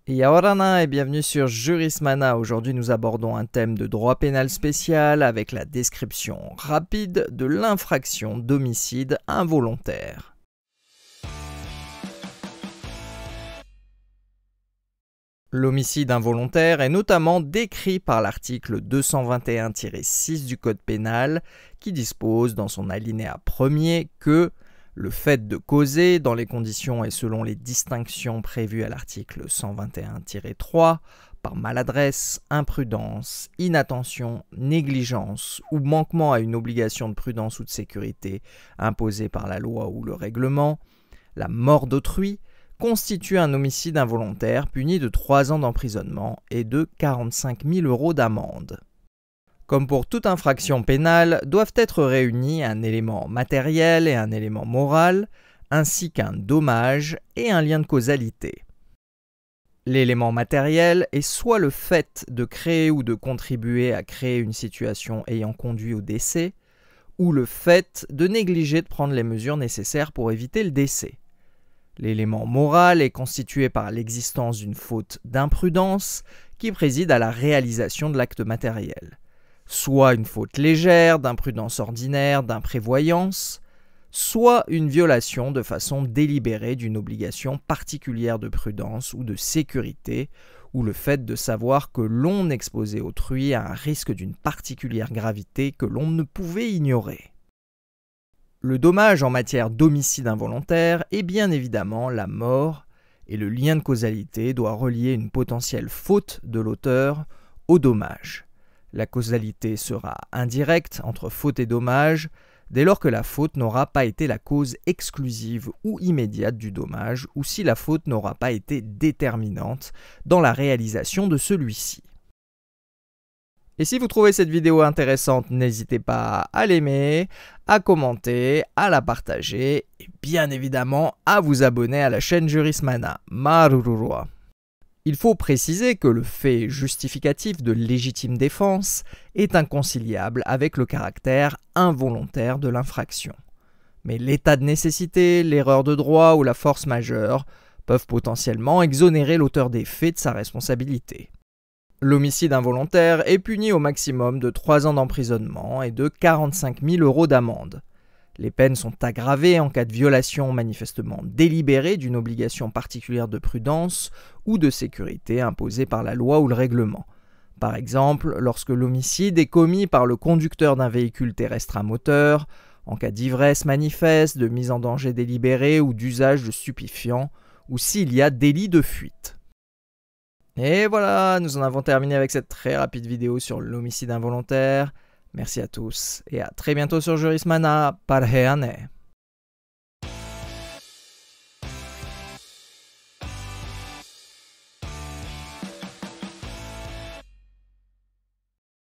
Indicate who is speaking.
Speaker 1: Yaorana et bienvenue sur Jurismana. Aujourd'hui nous abordons un thème de droit pénal spécial avec la description rapide de l'infraction d'homicide involontaire. L'homicide involontaire est notamment décrit par l'article 221-6 du Code pénal qui dispose dans son alinéa premier que le fait de causer, dans les conditions et selon les distinctions prévues à l'article 121-3, par maladresse, imprudence, inattention, négligence ou manquement à une obligation de prudence ou de sécurité imposée par la loi ou le règlement, la mort d'autrui, constitue un homicide involontaire puni de 3 ans d'emprisonnement et de 45 000 € d'amende. Comme pour toute infraction pénale, doivent être réunis un élément matériel et un élément moral, ainsi qu'un dommage et un lien de causalité. L'élément matériel est soit le fait de créer ou de contribuer à créer une situation ayant conduit au décès, ou le fait de négliger de prendre les mesures nécessaires pour éviter le décès. L'élément moral est constitué par l'existence d'une faute d'imprudence qui préside à la réalisation de l'acte matériel. Soit une faute légère, d'imprudence ordinaire, d'imprévoyance, soit une violation de façon délibérée d'une obligation particulière de prudence ou de sécurité, ou le fait de savoir que l'on exposait autrui à un risque d'une particulière gravité que l'on ne pouvait ignorer. Le dommage en matière d'homicide involontaire est bien évidemment la mort, et le lien de causalité doit relier une potentielle faute de l'auteur au dommage. La causalité sera indirecte entre faute et dommage dès lors que la faute n'aura pas été la cause exclusive ou immédiate du dommage ou si la faute n'aura pas été déterminante dans la réalisation de celui-ci. Et si vous trouvez cette vidéo intéressante, n'hésitez pas à l'aimer, à commenter, à la partager et bien évidemment à vous abonner à la chaîne Jurismana. Marururua. Il faut préciser que le fait justificatif de légitime défense est inconciliable avec le caractère involontaire de l'infraction. Mais l'état de nécessité, l'erreur de droit ou la force majeure peuvent potentiellement exonérer l'auteur des faits de sa responsabilité. L'homicide involontaire est puni au maximum de 3 ans d'emprisonnement et de 45 000 € d'amende. Les peines sont aggravées en cas de violation manifestement délibérée d'une obligation particulière de prudence ou de sécurité imposée par la loi ou le règlement. Par exemple, lorsque l'homicide est commis par le conducteur d'un véhicule terrestre à moteur, en cas d'ivresse manifeste, de mise en danger délibérée ou d'usage de stupéfiants, ou s'il y a délit de fuite. Et voilà, nous en avons terminé avec cette très rapide vidéo sur l'homicide involontaire. Merci à tous et à très bientôt sur Jurismana. Parheane.